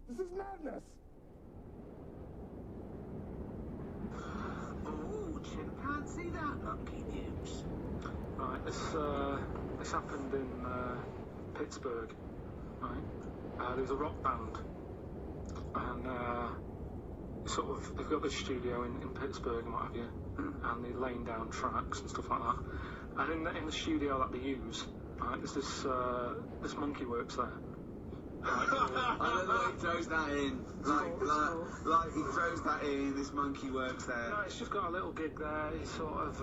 This is madness. Oh, chimpanzee, that monkey news. Right, this happened in Pittsburgh, right? There was a rock band, and they've got this studio in Pittsburgh and what have you, and they're laying down tracks and stuff like that. And in the studio that they use, right, there's this monkey works there. Right, I don't know why he throws that in. Like he throws that in. This monkey works there. No, it's just got a little gig there. He sort of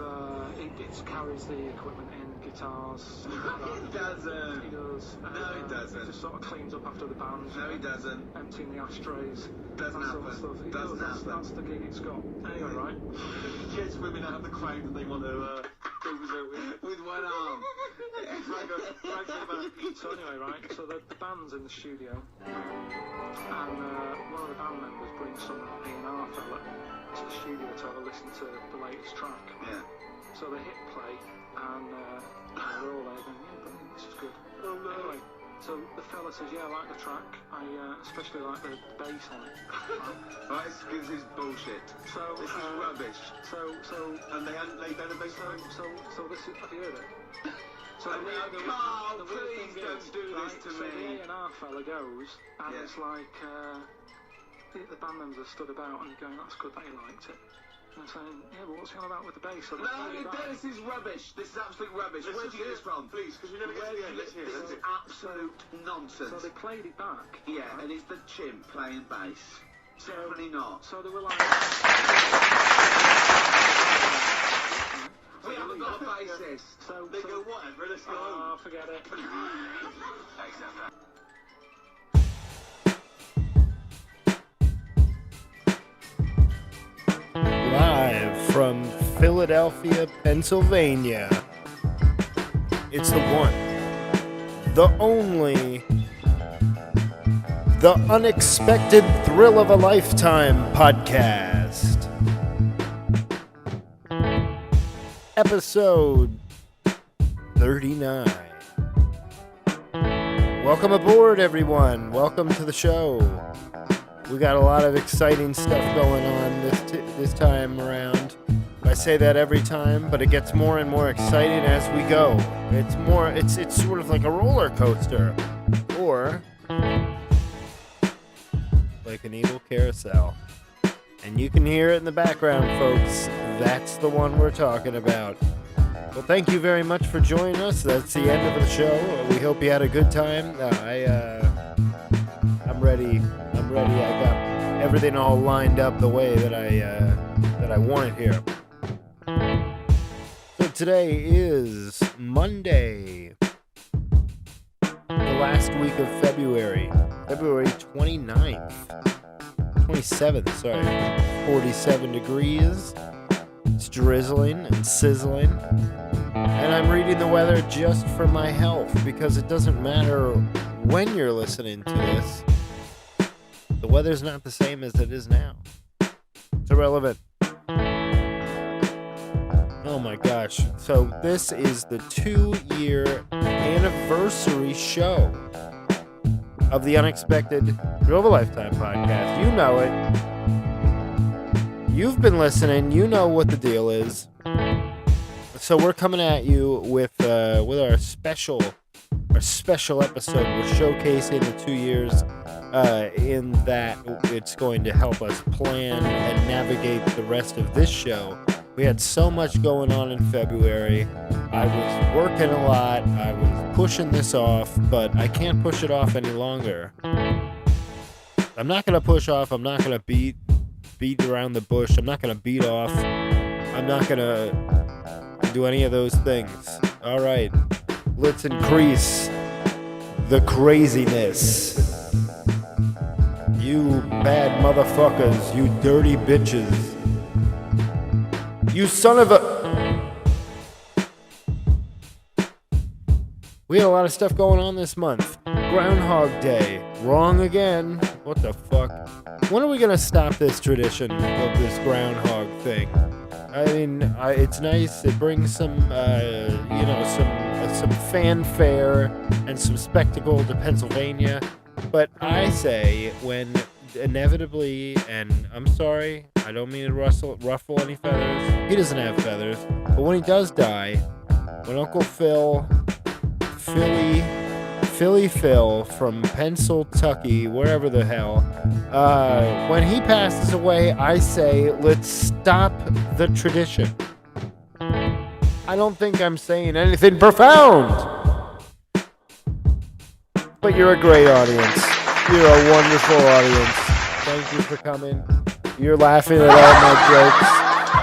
it carries the equipment in, guitars. He doesn't. He does. No, he doesn't. He just sort of cleans up after the band. No, he doesn't. Emptying the ashtrays. Doesn't that sort happen. of stuff. He Doesn't does. happen. That's the gig it's got. Anyway, right. Kids swimming out of the crowd that they want to go with one arm. So anyway, right, so the band's in the studio, and one of the band members brings some A&R fella to the studio to have a listen to the latest track. Yeah. So they hit play, and they're all there going, yeah, brilliant, this is good. Anyway, so the fella says, yeah, I like the track, I especially like the bass on it. Right, this is bullshit. So, this is rubbish. And they hadn't laid down a bass line? So this is, have you heard it? So Carl, the weird please thing don't is, do right, this to so me. the A&R fella goes, and Yeah. it's like, the band members are stood about and they're going, that's good that he liked it. And I'm saying, yeah, but what's he on about with the bass? So No, this is rubbish. This is absolute rubbish. Where did you get this from? Please, because we never get to the end. Let's hear This it. is absolute nonsense. So they played it back. Yeah, and it's the chimp playing bass. Definitely not. So they were like... We haven't got a bassist. So They go, whatever, let's go oh, home. forget it. Live from Philadelphia, Pennsylvania. It's the one, the only, the unexpected thrill of a lifetime podcast. Episode 39. Welcome aboard, everyone. Welcome to the show. We got a lot of exciting stuff going on this time around. I say that every time, but it gets more and more exciting as we go. It's sort of like a roller coaster, or like an evil carousel. And you can hear it in the background, folks. That's the one we're talking about. Well, thank you very much for joining us. That's the end of the show. We hope you had a good time. I'm ready. I got everything all lined up the way that I want it here. So today is Monday, the last week of February 29th, 27th, sorry, 47 degrees. It's drizzling and sizzling. And I'm reading the weather just for my health, because it doesn't matter when you're listening to this. The weather's not the same as it is now. It's irrelevant. Oh my gosh. So this is the 2-year anniversary show of the Unexpected Thrill of a Lifetime podcast. You know it. You've been listening. You know what the deal is. So we're coming at you with our special episode. We're showcasing the 2 years in that it's going to help us plan and navigate the rest of this show. We had so much going on in February. I was working a lot. I was pushing this off, but I can't push it off any longer. I'm not going to push off. I'm not going to beat around the bush. I'm not going to beat off. I'm not going to do any of those things. All right, let's increase the craziness. You bad motherfuckers, you dirty bitches. You son of a... We had a lot of stuff going on this month. Groundhog Day. Wrong again. What the fuck? When are we going to stop this tradition of this groundhog thing? I mean, it's nice. It brings some fanfare and some spectacle to Pennsylvania. But I say when inevitably, and I'm sorry, I don't mean to ruffle any feathers. He doesn't have feathers. But when he does die, when Uncle Phil, Philly Phil from Pennsylvania, wherever the hell, when he passes away, I say, let's stop the tradition. I don't think I'm saying anything profound. But you're a great audience. You're a wonderful audience. Thank you for coming. You're laughing at all my jokes.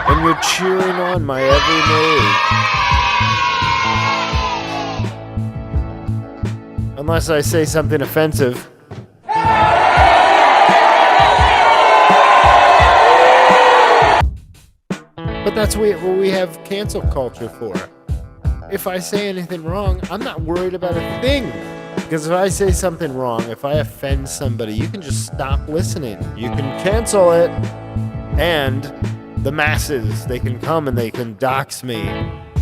And you're cheering on my every move. Unless I say something offensive. But that's what we have cancel culture for. If I say anything wrong, I'm not worried about a thing. Because if I say something wrong, if I offend somebody, you can just stop listening. You can cancel it. And the masses, they can come and they can dox me.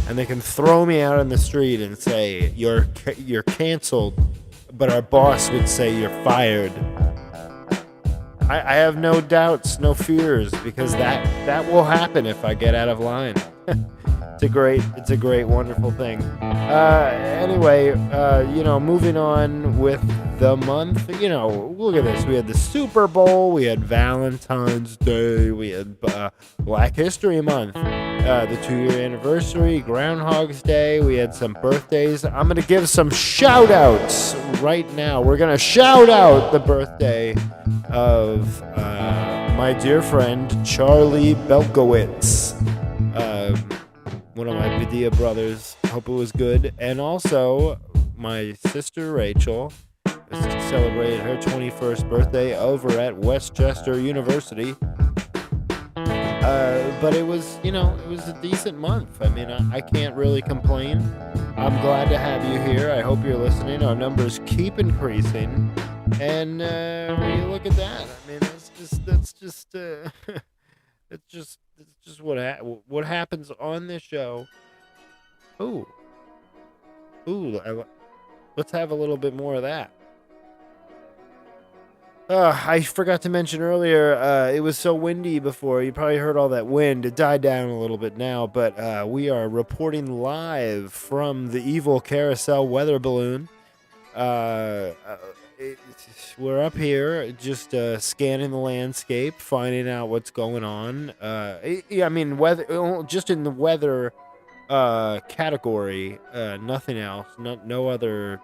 And they can throw me out on the street and say, you're canceled. But our boss would say you're fired. I have no doubts, no fears, because that will happen if I get out of line. It's a great, wonderful thing. Anyway, moving on with the month. Look at this. We had the Super Bowl. We had Valentine's Day. We had Black History Month. The 2-year anniversary, Groundhog's Day. We had some birthdays. I'm going to give some shout-outs right now. We're going to shout out the birthday of my dear friend Charlie Belkowitz. One of my Padilla brothers. Hope it was good. And also, my sister Rachel celebrated her 21st birthday over at Westchester University. But it was a decent month. I mean, I can't really complain. I'm glad to have you here. I hope you're listening. Our numbers keep increasing. And when you look at that, I mean, that's just what happens on this show. Ooh, let's have a little bit more of that. I forgot to mention earlier, it was so windy before. You probably heard all that wind. It died down a little bit now, but we are reporting live from the evil carousel weather balloon. We're up here just scanning the landscape, finding out what's going on. Weather, just in the weather category, nothing else. No other,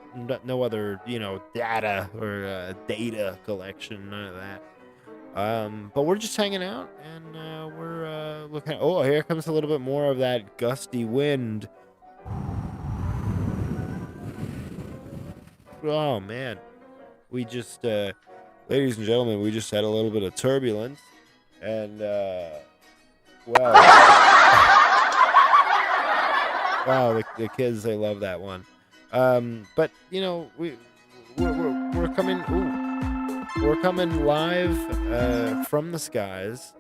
data or data collection, none of that. But we're just hanging out, and we're looking. Oh, here comes a little bit more of that gusty wind. Oh man. We just, ladies and gentlemen, we just had a little bit of turbulence, and, wow, the kids, they love that one. But, we're coming live, from the skies,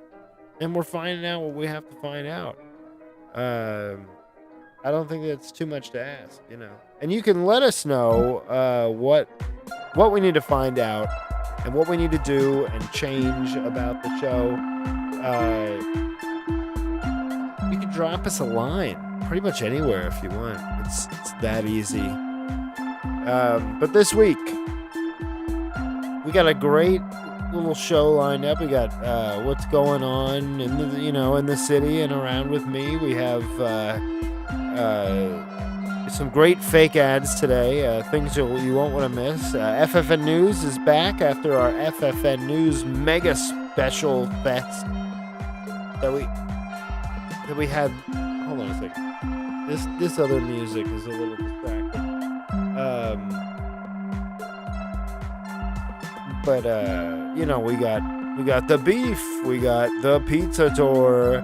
and we're finding out what we have to find out. I don't think that's too much to ask, And you can let us know, what we need to find out and what we need to do and change about the show. You can drop us a line pretty much anywhere if you want. It's that easy. But this week, we got a great little show lined up. We got what's going on in the city and around with me. We have some great fake ads today, things you won't want to miss. FFN News is back after our FFN News mega special fest that we had. Hold on a second. This other music is a little distracting. We got the beef, we got the pizza tour,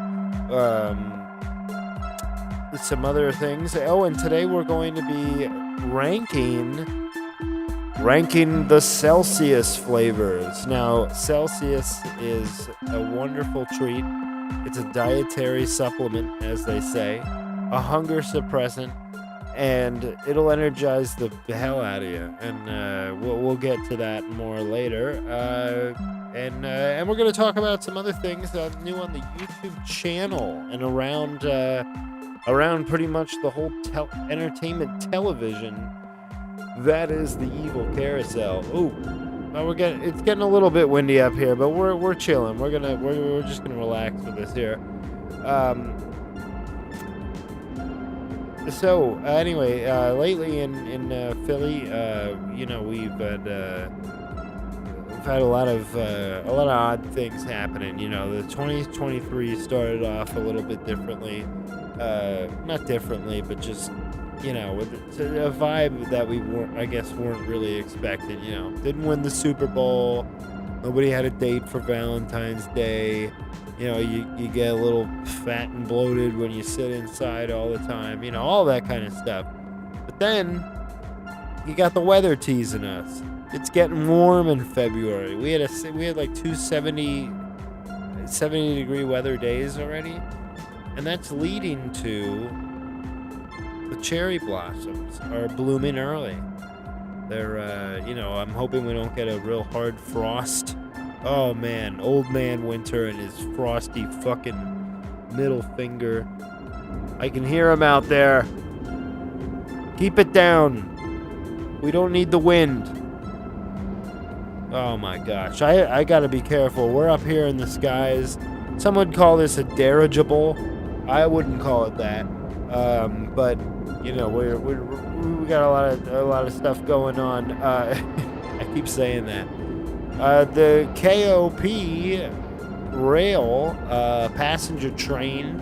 some other things. Oh, and today we're going to be ranking the Celsius flavors. Now, Celsius is a wonderful treat. It's a dietary supplement, as they say, a hunger suppressant, and it'll energize the hell out of you. And we'll get to that more later. And we're gonna talk about some other things new on the YouTube channel and around pretty much the whole entertainment television. That is the evil carousel. Ooh, it's getting a little bit windy up here, but we're chilling. We're just gonna relax with this here. So anyway, lately in Philly, we've had a lot of odd things happening. The 2023 started off a little bit differently, not differently, but just with a vibe that we weren't really expecting. Didn't win the Super Bowl. Nobody had a date for Valentine's Day. You get a little fat and bloated when you sit inside all the time. All that kind of stuff. But then you got the weather teasing us. It's getting warm in February. We had like 70 degree weather days already, and that's leading to the cherry blossoms are blooming early. They're I'm hoping we don't get a real hard frost. Oh man, old man winter and his frosty fucking middle finger. I can hear him out there. Keep it down. We don't need the wind. Oh my gosh, I gotta be careful. We're up here in the skies. Some would call this a dirigible. I wouldn't call it that. But we got a lot of stuff going on. I keep saying that. The KOP rail passenger train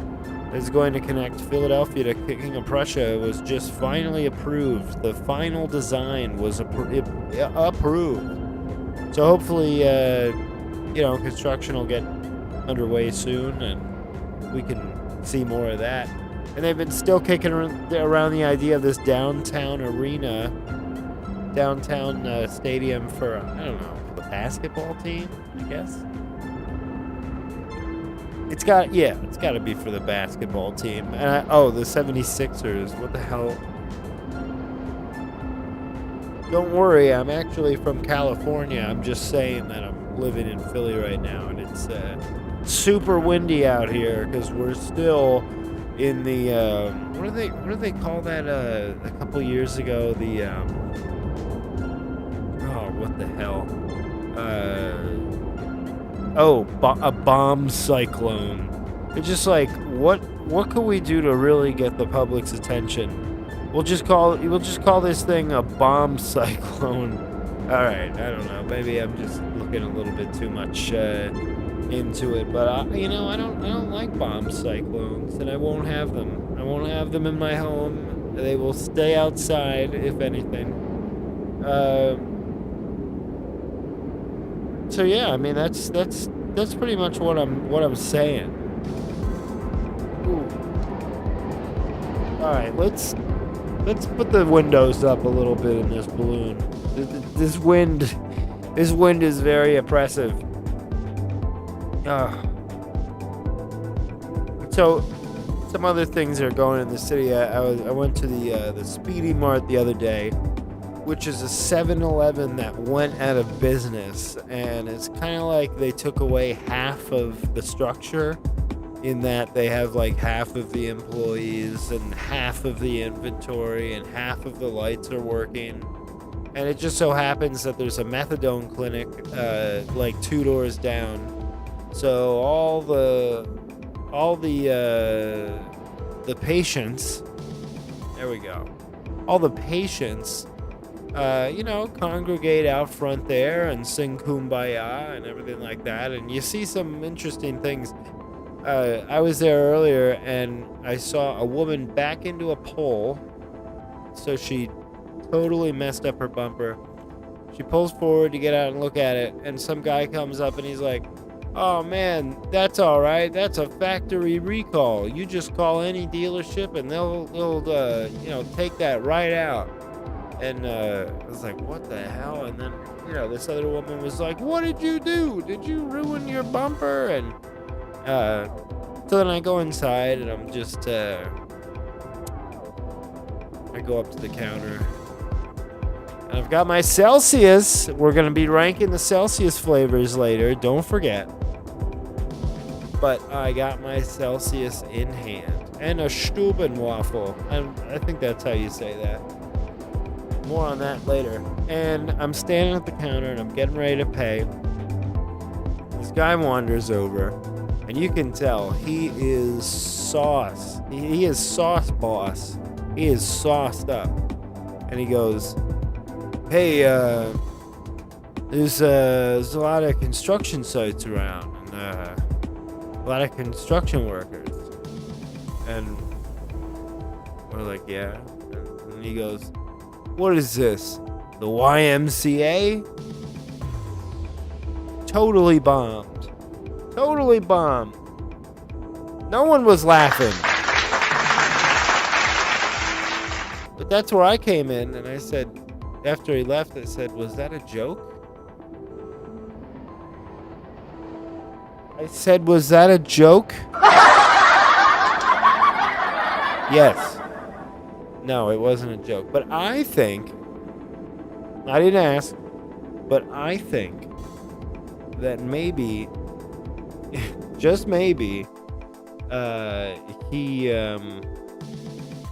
is going to connect Philadelphia to King of Prussia. It was just finally approved. The final design was approved. So hopefully, construction will get underway soon, and we can see more of that. And they've been still kicking around the idea of this downtown stadium for, I don't know, the basketball team, I guess. It's got to be for the basketball team. And the 76ers. What the hell? Don't worry, I'm actually from California. I'm just saying that I'm living in Philly right now, and it's super windy out here because we're still in the what do they call that? A couple years ago, the what the hell? A bomb cyclone. It's just like what can we do to really get the public's attention? We'll just call this thing a bomb cyclone. All right, I don't know. Maybe I'm just looking a little bit too much into it, but I don't like bomb cyclones, and I won't have them. I won't have them in my home. They will stay outside, if anything. So yeah, I mean that's pretty much what I'm saying. Ooh. All right, let's put the windows up a little bit in this balloon. This wind is very oppressive. So some other things are going in the city. I went to the Speedy Mart the other day, which is a 7-Eleven that went out of business, and it's kind of like they took away half of the structure, in that they have like half of the employees and half of the inventory and half of the lights are working. And it just so happens that there's a methadone clinic like 2 doors down. So all the patients, there we go. All the patients congregate out front there and sing Kumbaya and everything like that. And you see some interesting things. I was there earlier and I saw a woman back into a pole. So she totally messed up her bumper. She pulls forward to get out and look at it, and some guy comes up and he's like, "Oh man, that's all right. That's a factory recall. You just call any dealership and they'll take that right out." And I was like, "What the hell?" And then this other woman was like, "What did you do? Did you ruin your bumper?" And so then I go inside and I'm just I go up to the counter. And I've got my Celsius. We're going to be ranking the Celsius flavors later. Don't forget. But I got my Celsius in hand. And a Stubenwaffel. I think that's how you say that. More on that later. And I'm standing at the counter and I'm getting ready to pay. This guy wanders over. And you can tell he is sauce. He is sauce boss. He is sauced up. And he goes, hey, there's a lot of construction sites around. And a lot of construction workers. And we're like, yeah. And he goes, what is this? The YMCA? Totally bombed. Totally bombed. No one was laughing. But that's where I came in, and I said, after he left, I said, was that a joke? I said, was that a joke? Yes. No, it wasn't a joke. But I think, I didn't ask, but I think that maybe, just maybe, he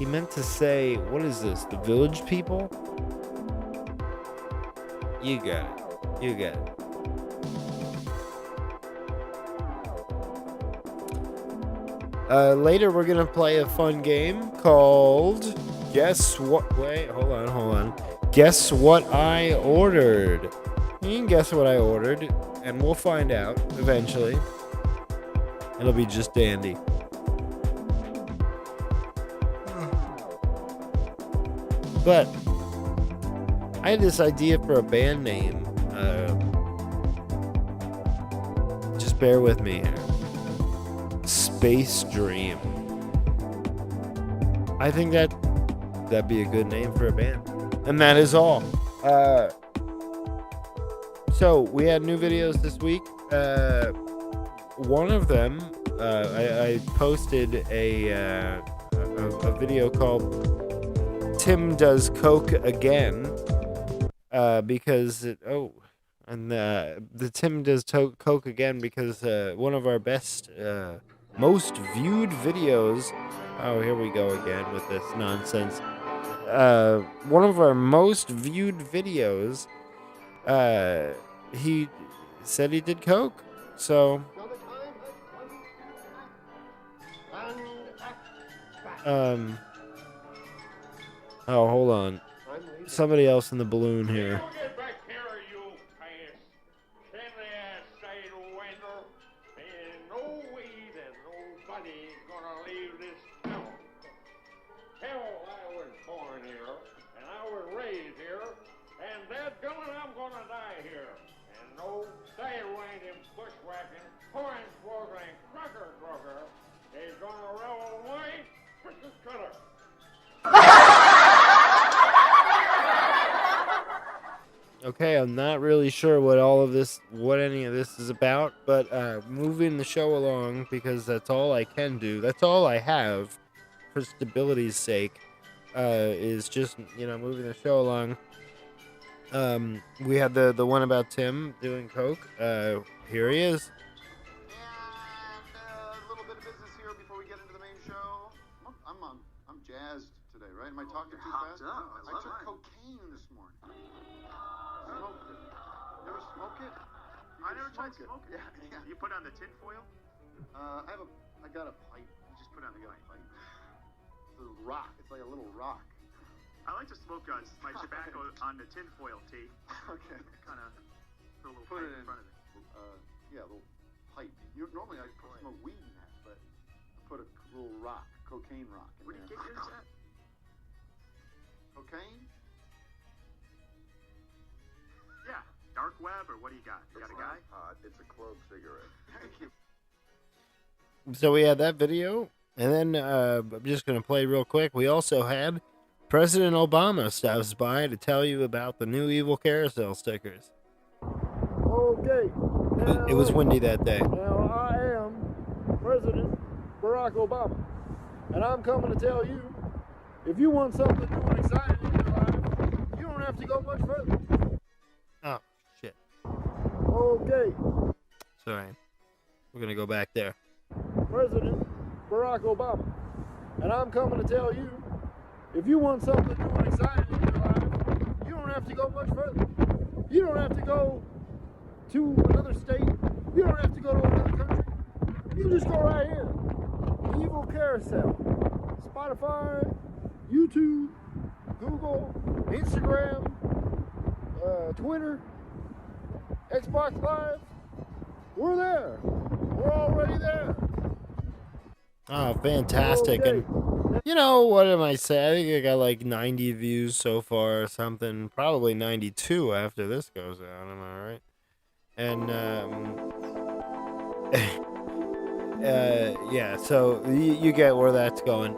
meant to say, what is this, the Village People? You got it. You got it. Later we're gonna play a fun game called Guess What. Wait, hold on. Guess What I Ordered. You can guess what I ordered, and we'll find out eventually. It'll be just dandy. But I had this idea for a band name. Just bear with me here. Space Dream. I think that'd be a good name for a band. And that is all. So we had new videos this week. One of them, I posted a video called Tim Does Coke Again. Because the Tim Does Coke Again because one of our best most viewed videos. Oh, here we go again with this nonsense. One of our most viewed videos, he said he did coke. So, oh, hold on. Somebody else in the balloon here. Okay, I'm not really sure what any of this is about, but moving the show along because that's all I can do. That's all I have for stability's sake, is just, moving the show along. We had the one about Tim doing coke. Here he is. And a little bit of business here before we get into the main show. I'm jazzed today, right? Am I talking too fast? I took cocaine this morning. Smoked it. You ever smoke it? I never tried smoking. Yeah. You put on the tin foil? I got a pipe. You just put on the pipe. It's a rock. It's like a little rock. I like to smoke my tobacco on the tin foil, T. Okay. Kind of put a little Put pipe it in front of it. Yeah, a little pipe. Normally I smoke weed in that, but I put a little rock, cocaine rock in Where do you there. get yours at? Cocaine? Yeah. Dark web, or what do you got? You got a guy? It's a clove cigarette. Thank you. So we had that video, and then I'm just going to play real quick. We also had President Obama stops by to tell you about the new evil carousel stickers. Okay. It was windy that day. Now I am President Barack Obama, and I'm coming to tell you If you want something new and exciting in your life, you don't have to go much further. Oh, shit. Okay. Sorry. We're going to go back there. President Barack Obama. And I'm coming to tell you, if you want something new and exciting in your life, you don't have to go much further. You don't have to go to another state. You don't have to go to another country. You just go right here. Evil Carousel. Spotify, YouTube, Google, Instagram, Twitter, Xbox Live. We're there. We're already there. Oh, fantastic. Okay. And you know, what am I saying? I think I got like 90 views so far or something. Probably 92 after this goes out. Am I right? And, yeah, so you get where that's going.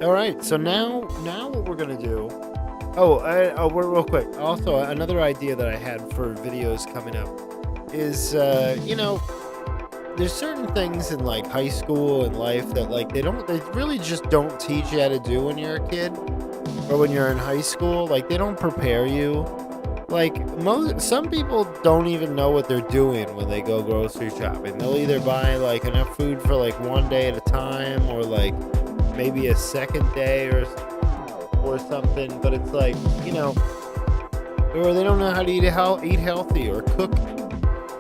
All right, so now what we're going to do... real quick. Also, another idea that I had for videos coming up is, you know, there's certain things in like high school and life that like they really just don't teach you how to do when you're a kid or when you're in high school. Like they don't prepare you. Like some people don't even know what they're doing when they go grocery shopping. They'll either buy like enough food for like one day at a time or like maybe a second day or something. But it's like, you know, or they don't know how to eat healthy or cook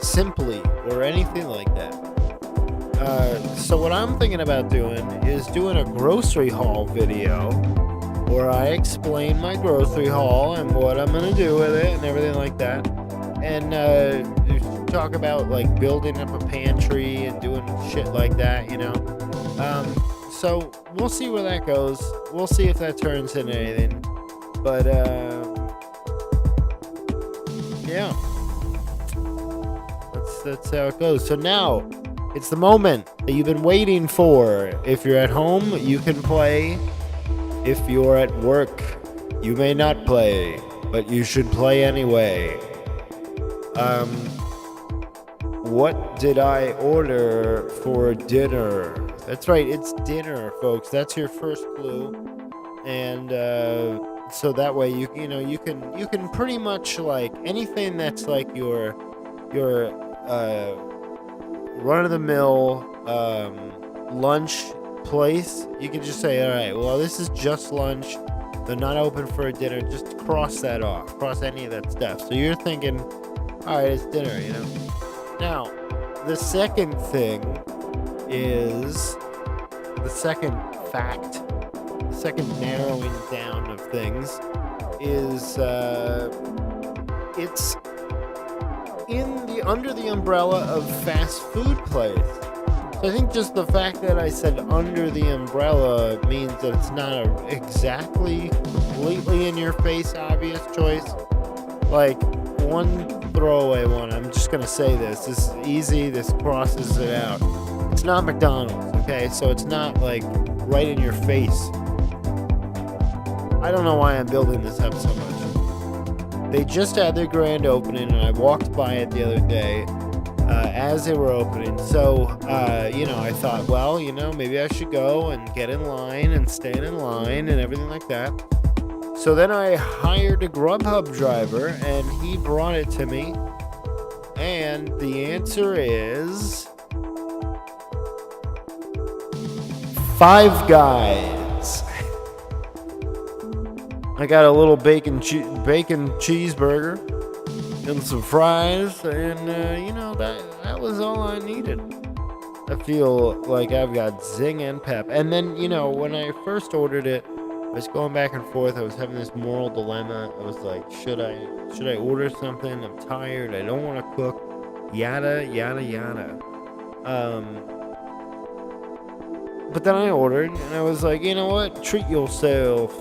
simply or anything like that. So what I'm thinking about doing is doing a grocery haul video where I explain my grocery haul and what I'm gonna do with it and everything like that, and talk about like building up a pantry and doing shit like that, you know. So we'll see where that goes. We'll see if that turns into anything. But yeah. That's how it goes. So now, it's the moment that you've been waiting for. If you're at home, you can play. If you're at work, you may not play, but you should play anyway. What did I order for dinner? That's right, it's dinner, folks. That's your first clue. And so that way you can pretty much like anything that's like your run-of-the-mill lunch place, you can just say, all right, well, this is just lunch. They're not open for dinner. Just cross that off. Cross any of that stuff. So you're thinking, all right, it's dinner, you know. Now, the second thing is the second fact, the second narrowing down of things is it's under the umbrella of fast food place. So I think just the fact that I said under the umbrella means that it's not exactly completely in your face obvious choice. Like one throwaway one, I'm just gonna say this is easy, this crosses it out. It's not McDonald's, okay? So it's not like right in your face. I don't know why I'm building this up so much. They just had their grand opening, and I walked by it the other day as they were opening. So, you know, I thought, well, you know, maybe I should go and get in line and stand in line and everything like that. So then I hired a Grubhub driver, and he brought it to me. And the answer is Five Guys. I got a little bacon cheeseburger and some fries, and you know, that was all I needed. I feel like I've got zing and pep. And then, you know, when I first ordered it, I was going back and forth. I was having this moral dilemma. I was like, should I order something? I'm tired. I don't want to cook. Yada yada yada. But then I ordered, and I was like, you know what? Treat yourself.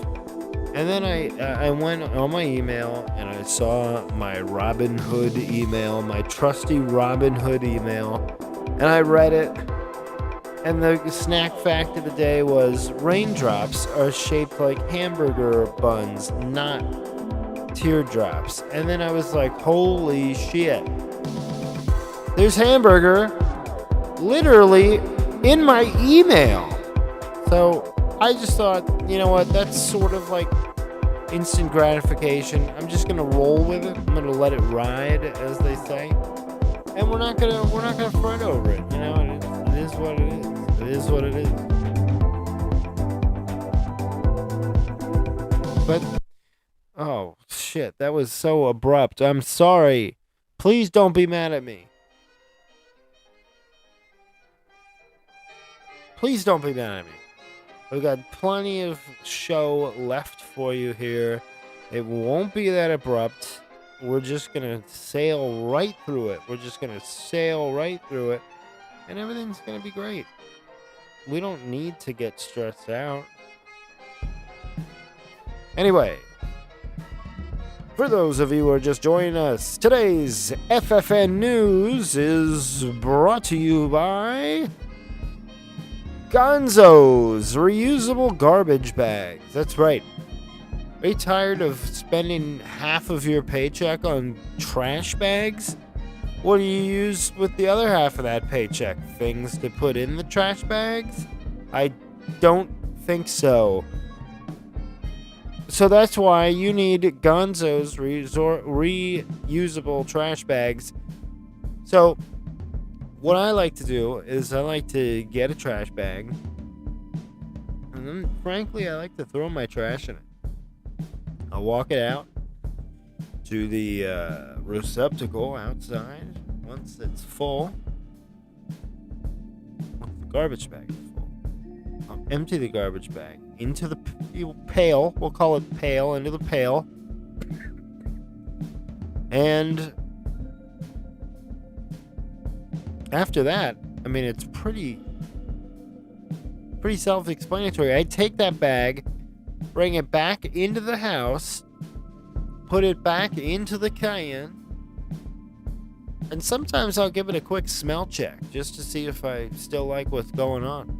And then I went on my email, and I saw my Robin Hood email, my trusty Robin Hood email, and I read it. And the snack fact of the day was raindrops are shaped like hamburger buns, not teardrops. And then I was like, holy shit. There's hamburger literally in my email. So I just thought, you know what, that's sort of like instant gratification. I'm just gonna roll with it. I'm gonna let it ride, as they say, and we're not gonna fret over it. You know, it is what it is. It is what it is. But oh shit, that was so abrupt. I'm sorry. Please don't be mad at me. Please don't be mad at me. We've got plenty of show left for you here. It won't be that abrupt. We're just going to sail right through it. And everything's going to be great. We don't need to get stressed out. Anyway, for those of you who are just joining us, today's FFN News is brought to you by Gonzo's reusable garbage bags. That's right. Are you tired of spending half of your paycheck on trash bags? What do you use with the other half of that paycheck? Things to put in the trash bags? I don't think so. So that's why you need Gonzo's reusable trash bags. So what I like to do is I like to get a trash bag, and then frankly I like to throw my trash in it. I'll walk it out to the receptacle outside once it's full. Once the garbage bag is full, I'll empty the garbage bag into the pail. We'll call it pail. Into the pail. And after that, I mean, it's pretty self-explanatory. I take that bag, bring it back into the house, put it back into the can, and sometimes I'll give it a quick smell check just to see if I still like what's going on.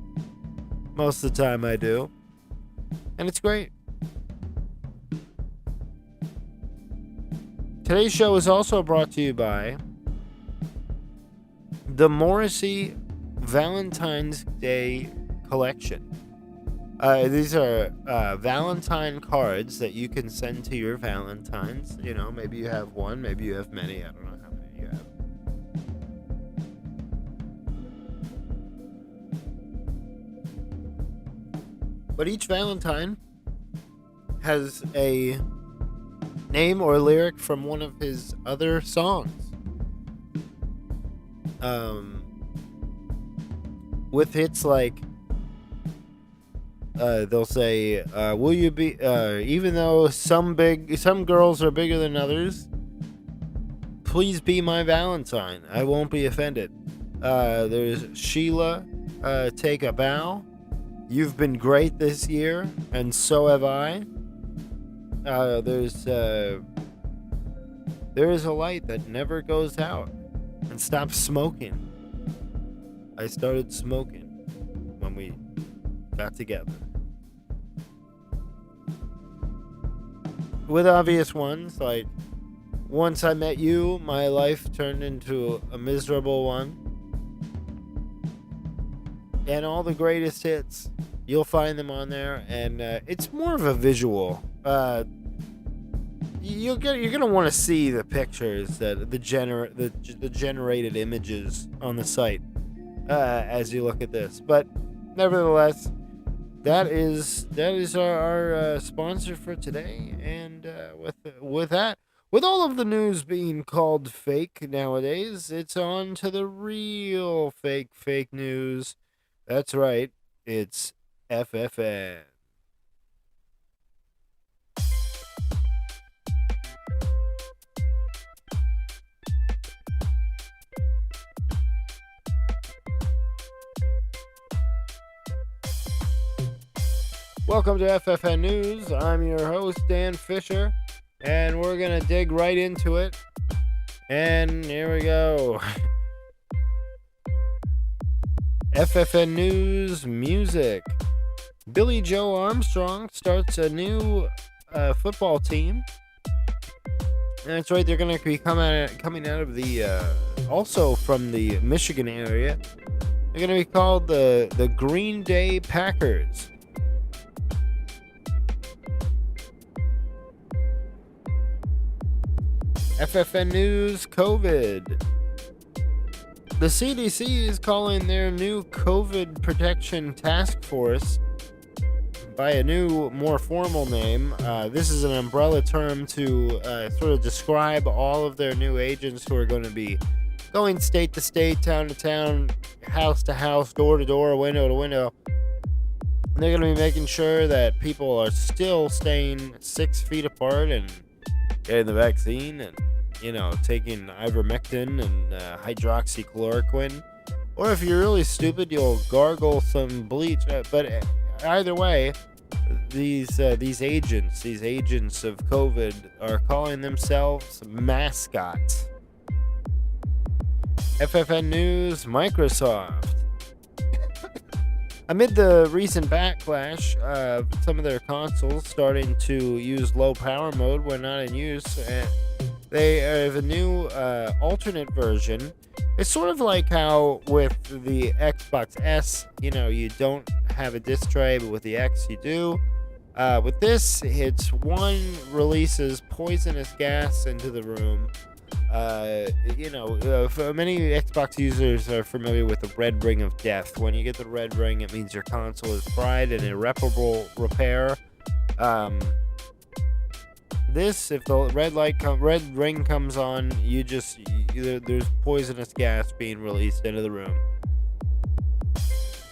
Most of the time I do. And it's great. Today's show is also brought to you by the Morrissey Valentine's Day Collection. These are Valentine cards that you can send to your Valentines. You know, maybe you have one, maybe you have many. I don't know how many you have. But each Valentine has a name or lyric from one of his other songs. With hits like they'll say, will you be even though some girls are bigger than others, please be my Valentine, I won't be offended. There's Sheila, take a bow, you've been great this year and so have I. There is a light that never goes out, and stop smoking. I started smoking when we got together. With obvious ones like, once I met you, my life turned into a miserable one. And all the greatest hits, you'll find them on there, and it's more of a visual. You're gonna want to see the pictures, the generated images on the site as you look at this. But nevertheless, that is our sponsor for today. And with all of the news being called fake nowadays, it's on to the real fake news. That's right, it's FFN. Welcome to FFN News. I'm your host, Dan Fisher, and we're going to dig right into it. And here we go. FFN News music. Billy Joe Armstrong starts a new football team. And that's right, they're going to be coming out of the, also from the Michigan area. They're going to be called the Green Day Packers. FFN News, COVID. The CDC is calling their new COVID protection task force by a new, more formal name. This is an umbrella term to sort of describe all of their new agents who are going to be going state to state, town to town, house to house, door to door, window to window. And they're going to be making sure that people are still staying 6 feet apart and getting the vaccine and, taking ivermectin and hydroxychloroquine. Or if you're really stupid, you'll gargle some bleach. But either way, these agents of COVID are calling themselves mascots. FFN News, Microsoft. Amid the recent backlash of some of their consoles starting to use low power mode when not in use, they have a new alternate version. It's sort of like how with the Xbox S, you don't have a disc tray, but with the X you do. With this, it's one releases poisonous gas into the room. Many Xbox users are familiar with the red ring of death. When you get the red ring, it means your console is fried and irreparable repair. If the red ring comes on, there's poisonous gas being released into the room.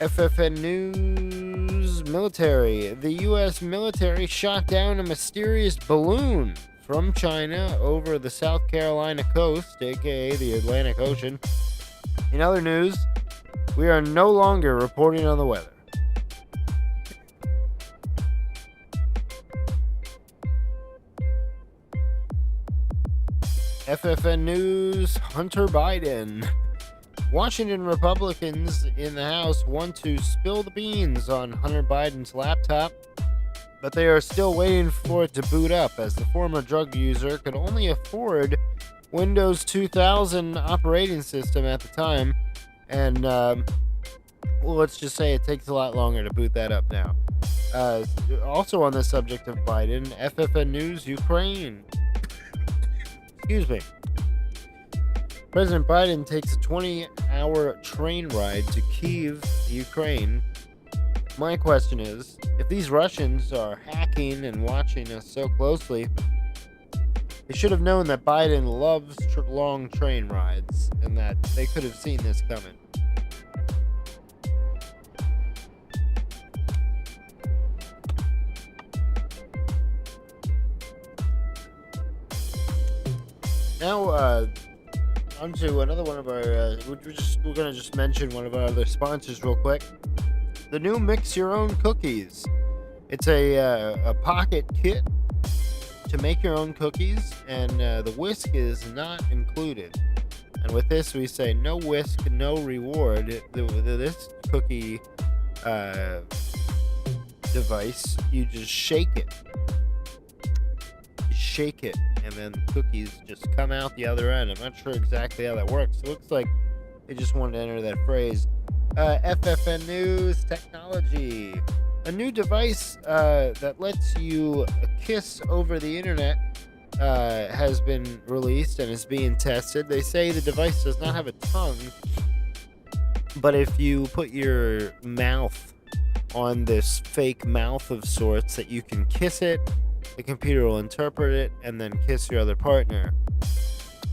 FFN News, military. The U.S. military shot down a mysterious balloon from China over the South Carolina coast, aka the Atlantic Ocean. In other news, we are no longer reporting on the weather. FFN News, Hunter Biden. Washington Republicans in the House want to spill the beans on Hunter Biden's laptop, but they are still waiting for it to boot up, as the former drug user could only afford Windows 2000 operating system at the time, and let's just say it takes a lot longer to boot that up now. Also on the subject of Biden, FFN News, Ukraine. Excuse me. President Biden takes a 20-hour train ride to Kyiv, Ukraine. My question is, if these Russians are hacking and watching us so closely, they should have known that Biden loves long train rides and that they could have seen this coming. Now, on to another one of our, we're going to just mention one of our other sponsors real quick. The new Mix Your Own Cookies. It's a pocket kit to make your own cookies, and the whisk is not included. And with this, we say no whisk, no reward. This cookie device, you just shake it. Shake it, and then cookies just come out the other end. I'm not sure exactly how that works. It looks like they just wanted to enter that phrase. FFN News, technology. A new device that lets you kiss over the internet has been released and is being tested. They say the device does not have a tongue, but if you put your mouth on this fake mouth of sorts, that you can kiss it, the computer will interpret it and then kiss your other partner.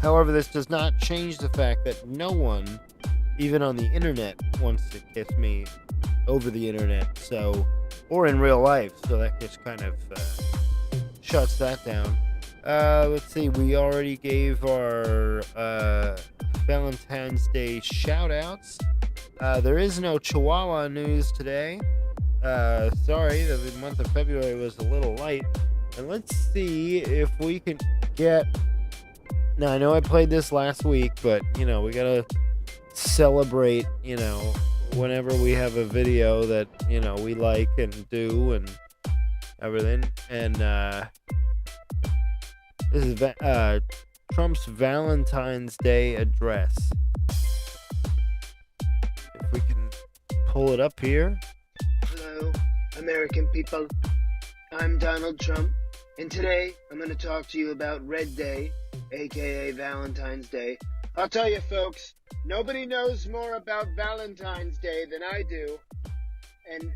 However, this does not change the fact that no one, even on the internet, wants to kiss me over the internet, or in real life, so that just kind of shuts that down. Let's see, we already gave our Valentine's Day shout-outs. There is no Chihuahua news today. Sorry, the month of February was a little light. And let's see if we can get... Now, I know I played this last week, but, we gotta celebrate, whenever we have a video that, we like and do and everything. And, this is Trump's Valentine's Day address. If we can pull it up here. Hello, American people. I'm Donald Trump, and today I'm going to talk to you about Red Day, aka Valentine's Day. I'll tell you, folks, nobody knows more about Valentine's Day than I do, and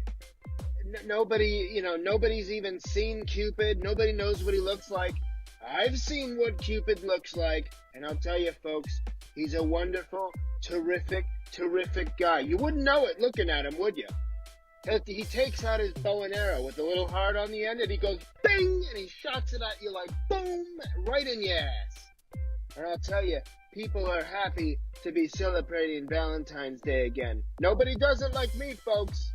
nobody's even seen Cupid. Nobody knows what he looks like. I've seen what Cupid looks like, and I'll tell you, folks, he's a wonderful, terrific guy. You wouldn't know it looking at him, would you? He takes out his bow and arrow with a little heart on the end, and he goes bing, and he shots it at you like boom, right in your ass. And I'll tell you, people are happy to be celebrating Valentine's Day again. Nobody does it like me, folks.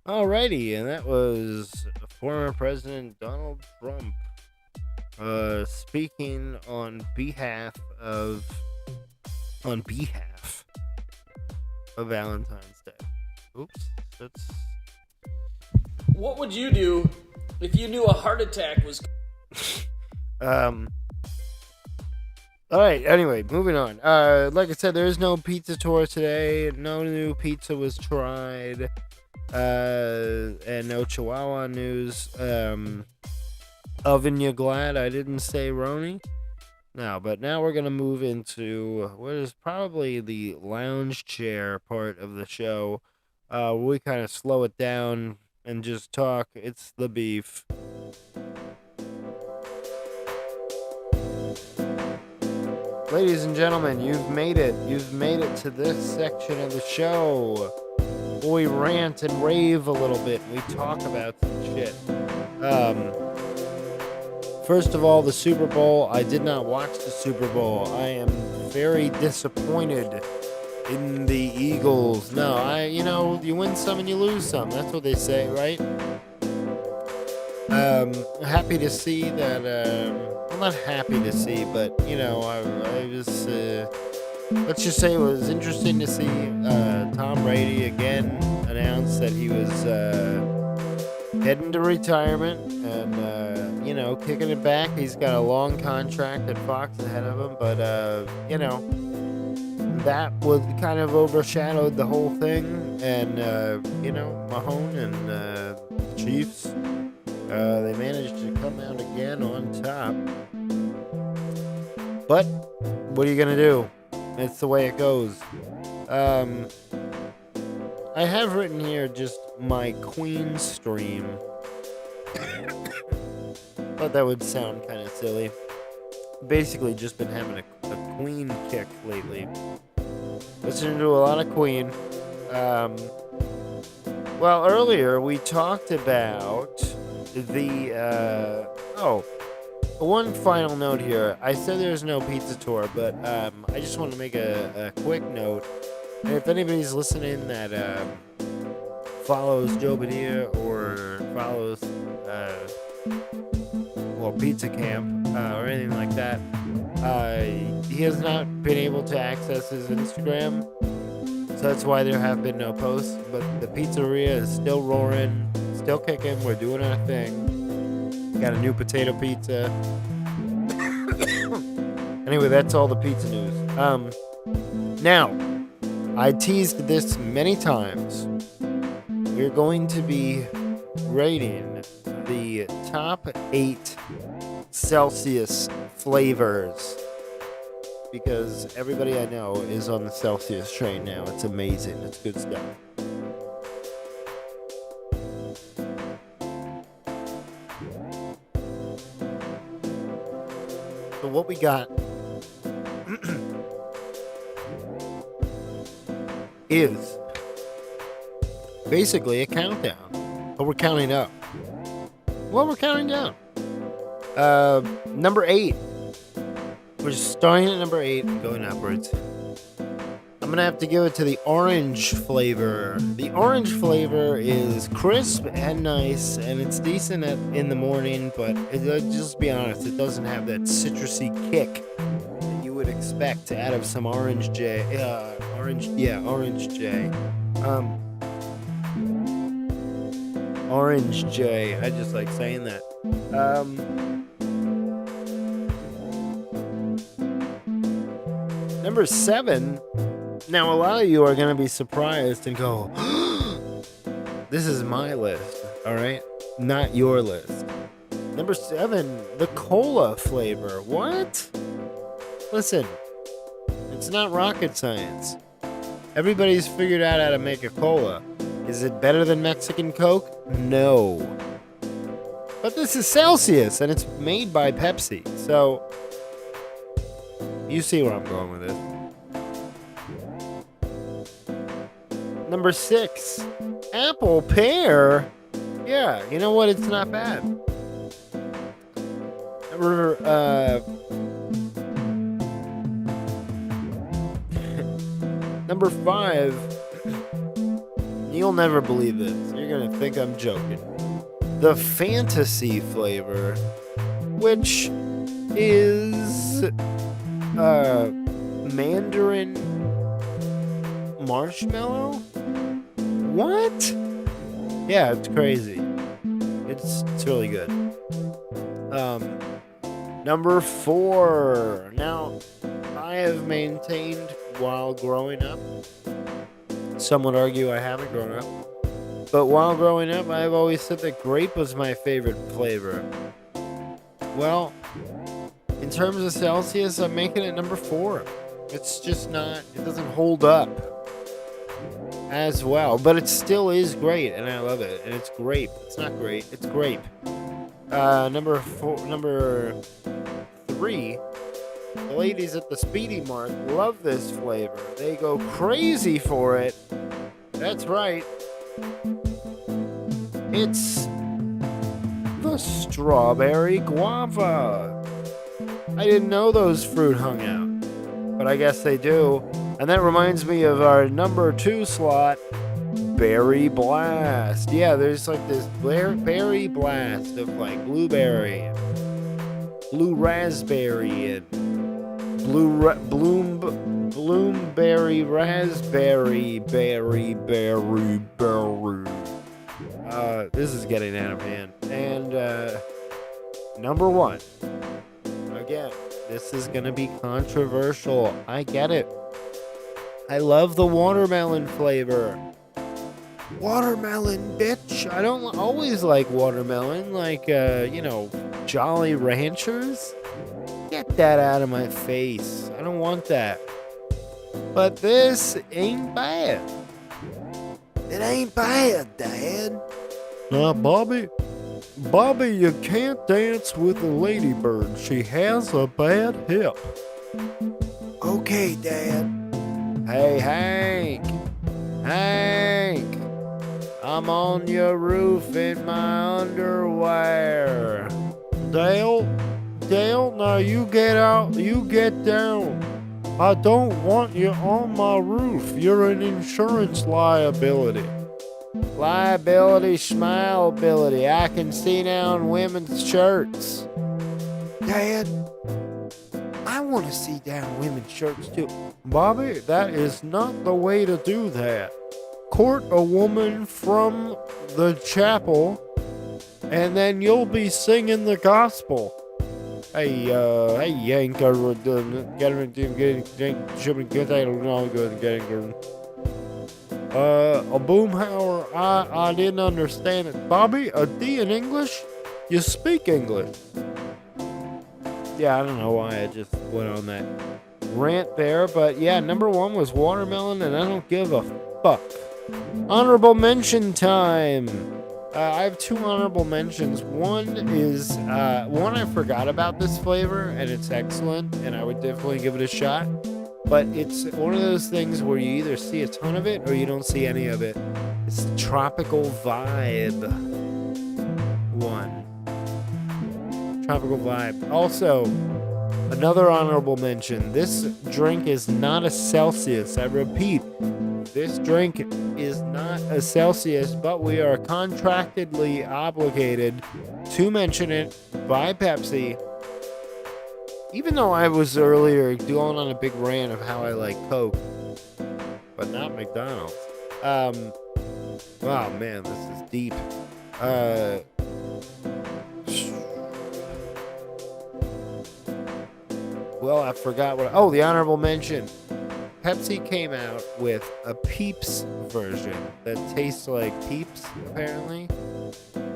Alrighty, and that was former President Donald Trump speaking on behalf of Valentine's Day. Oops, that's... What would you do if you knew a heart attack was... Alright, anyway, moving on. Like I said, there is no pizza tour today. No new pizza was tried. And no Chihuahua news. Oven, you glad I didn't say Roni? No, but now we're going to move into what is probably the lounge chair part of the show. We kind of slow it down and just talk. It's the beef. Ladies and gentlemen, you've made it. You've made it to this section of the show. We rant and rave a little bit. We talk about some shit. First of all, the Super Bowl. I did not watch the Super Bowl. I am very disappointed in the Eagles. No, you win some and you lose some. That's what they say, right? Happy to see that, well, not happy to see, but, I was, let's just say it was interesting to see Tom Brady again announce that he was heading to retirement and, kicking it back. He's got a long contract at Fox ahead of him, but, that was kind of overshadowed the whole thing. And, Mahone and the Chiefs, they managed to come out again on top. But what are you going to do? It's the way it goes. I have written here just my Queen stream. Thought that would sound kind of silly. Basically just been having a Queen kick lately. Listening to a lot of Queen. Well, earlier we talked about the... one final note here. I said there's no pizza tour, but I just want to make a quick note. And if anybody's listening that follows Joe Badia or follows Pizza Camp or anything like that, he has not been able to access his Instagram, so that's why there have been no posts. But the pizzeria is still roaring, still kicking. We're doing our thing. Got a new potato pizza. Anyway, that's all the pizza news. Now, I teased this many times. We're going to be rating the top 8 Celsius flavors, because everybody I know is on the Celsius train now. It's amazing. It's good stuff. So what we got is basically a countdown, but we're counting up. Well, we're counting down. Number 8. We're starting at number 8 and going upwards. I'm going to have to give it to the orange flavor. The orange flavor is crisp and nice, and it's decent in the morning, but just be honest, it doesn't have that citrusy kick that you would expect out of some Orange J. Orange J. Orange J. I just like saying that. Number 7 Now, a lot of you are going to be surprised and go, this is my list, all right? Not your list. Number 7, the cola flavor. What? Listen, it's not rocket science. Everybody's figured out how to make a cola. Is it better than Mexican Coke? No. But this is Celsius, and it's made by Pepsi, so you see where I'm going with this. Number 6, apple pear. Yeah, you know what? It's not bad. Number 5. You'll never believe this. You're gonna think I'm joking. The fantasy flavor, which is mandarin marshmallow. What? Yeah, it's crazy. It's really good. Number 4. Now, I have maintained while growing up. Some would argue I haven't grown up. But while growing up, I've always said that grape was my favorite flavor. Well, in terms of Celsius, I'm making it number 4. It's just not, it doesn't hold up as well. But it still is great, and I love it. And it's grape. It's not great, it's grape. Number 3, the ladies at the Speedy Mart love this flavor. They go crazy for it. That's right. It's the strawberry guava. I didn't know those fruit hung out, but I guess they do. And that reminds me of our number 2 slot, Berry Blast. Yeah, there's like this berry blast of like blueberry, and blue raspberry, and bloomberry raspberry berry. This is getting out of hand. And number 1. Again, this is gonna be controversial. I get it. I love the watermelon flavor. Watermelon, bitch. I don't always like watermelon, like Jolly Ranchers. Get that out of my face. I don't want that. But this ain't bad. It ain't bad, Dad. Now, Bobby, you can't dance with the ladybird. She has a bad hip. Okay, Dad. Hey, Hank. I'm on your roof in my underwear. Dale, now you get out, you get down. I don't want you on my roof. You're an insurance liability. Liability, smileability. I can see now in women's shirts. Dad, I want to see down women's shirts too. Bobby, that is not the way to do that. Court a woman from the chapel, and then you'll be singing the gospel. Hey, Yank, a Boomhauer, I didn't understand it. Bobby, a D in English? You speak English. Yeah, I don't know why I just went on that rant there, but yeah, number 1 was watermelon, and I don't give a fuck. Honorable mention time. I have 2 honorable mentions. One is, I forgot about this flavor, and it's excellent, and I would definitely give it a shot. But it's one of those things where you either see a ton of it or you don't see any of it. It's Tropical Vibe 1. Tropical Vibe. Also, another honorable mention. This drink is not a Celsius. I repeat, this drink is not a Celsius, but we are contractedly obligated to mention it by Pepsi. Even though I was earlier going on a big rant of how I like Coke, but not McDonald's. Wow, man, this is deep. Well, I forgot what. Oh, the honorable mention. Pepsi came out with a Peeps version that tastes like Peeps, apparently.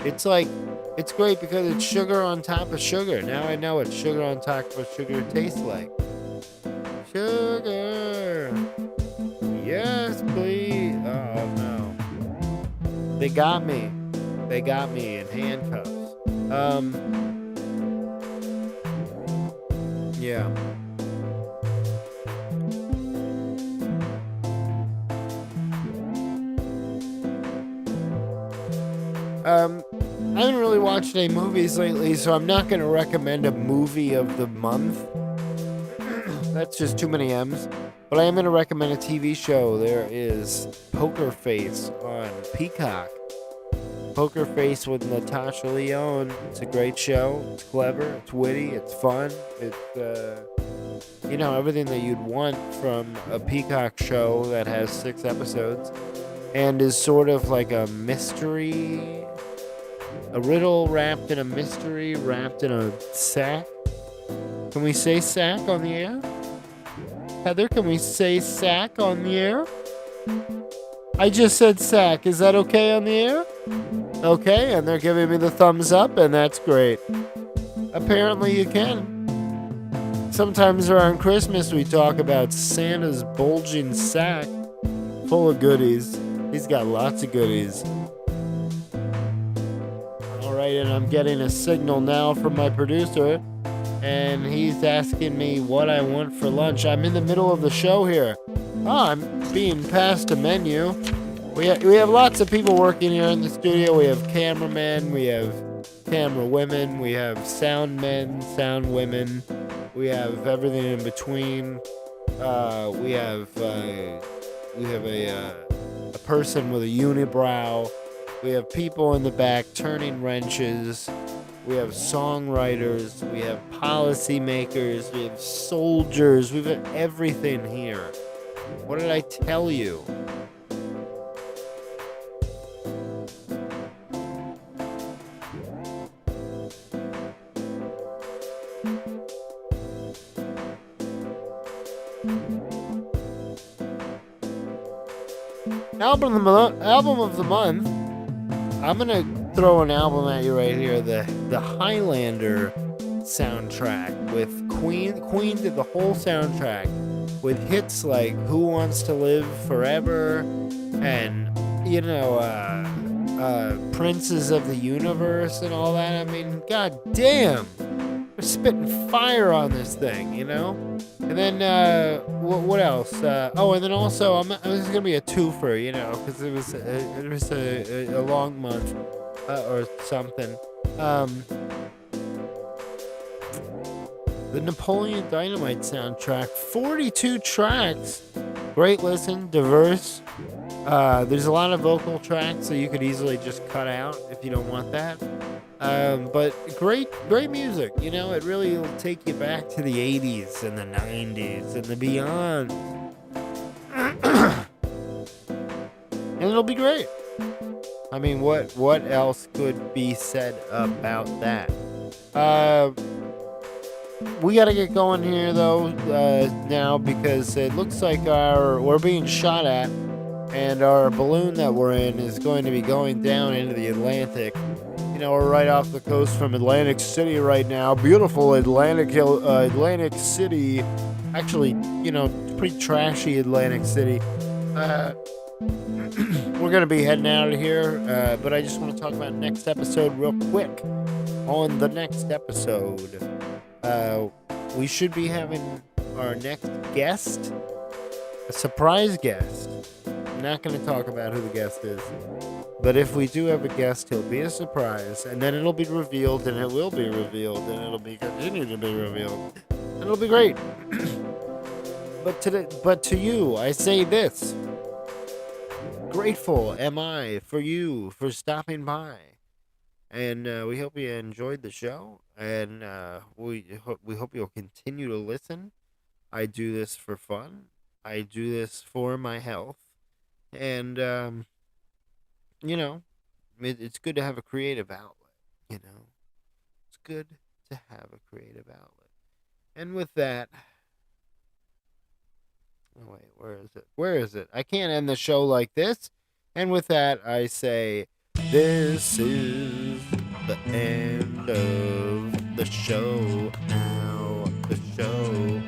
It's great because it's sugar on top of sugar. Now I know what sugar on top of sugar tastes like. Sugar. Yes, please. Oh, no. They got me. They got me in handcuffs. Yeah. I haven't really watched any movies lately, so I'm not going to recommend a movie of the month. That's just too many M's. But I am going to recommend a TV show. There is Poker Face on Peacock. Poker Face with Natasha Lyonne. It's a great show. It's clever. It's witty. It's fun. It's, everything that you'd want from a Peacock show that has 6 episodes and is sort of like a mystery. A riddle wrapped in a mystery, wrapped in a sack. Can we say sack on the air? Heather, can we say sack on the air? I just said sack. Is that okay on the air? Okay, and they're giving me the thumbs up, and that's great. Apparently you can. Sometimes around Christmas we talk about Santa's bulging sack full of goodies. He's got lots of goodies. Alright, and I'm getting a signal now from my producer, and he's asking me what I want for lunch. I'm in the middle of the show here. I'm being passed a menu. We have lots of people working here in the studio. We have cameramen, we have camera women, we have sound men, sound women, we have everything in between. We have a person with a unibrow. We have people in the back turning wrenches. We have songwriters. We have policymakers. We have soldiers. We've got everything here. What did I tell you? Album of the month. I'm gonna throw an album at you right here. The Highlander soundtrack with Queen. Queen did the whole soundtrack with hits like "Who Wants to Live Forever" and Princes of the Universe and all that. I mean, god damn, they're spitting fire on this thing, And then what else? And then also this is gonna be a twofer, because it was a long month or something. The Napoleon Dynamite soundtrack, 42 tracks, great listen, diverse. There's a lot of vocal tracks, so you could easily just cut out if you don't want that. But great music, it really will take you back to the 80s and the 90s and the beyond. And it'll be great. I mean, what else could be said about that? We gotta get going here, though, now, because it looks like we're being shot at, and our balloon that we're in is going to be going down into the Atlantic. We're right off the coast from Atlantic City right now. Beautiful Atlantic City. Actually, pretty trashy Atlantic City. We're going to be heading out of here, but I just want to talk about next episode real quick. On the next episode, we should be having our next guest, a surprise guest. I'm not going to talk about who the guest is. But if we do have a guest, he'll be a surprise, and then it'll be revealed, and it will be revealed, and it'll be continue to be revealed, and it'll be great. But to you, I say this: grateful am I for you for stopping by, and we hope you enjoyed the show, and we hope you'll continue to listen. I do this for fun. I do this for my health, and it's good to have a creative outlet, It's good to have a creative outlet. And with that, Oh, wait, where is it? Where is it? I can't end the show like this. And with that, I say, this is the end of the show now. The show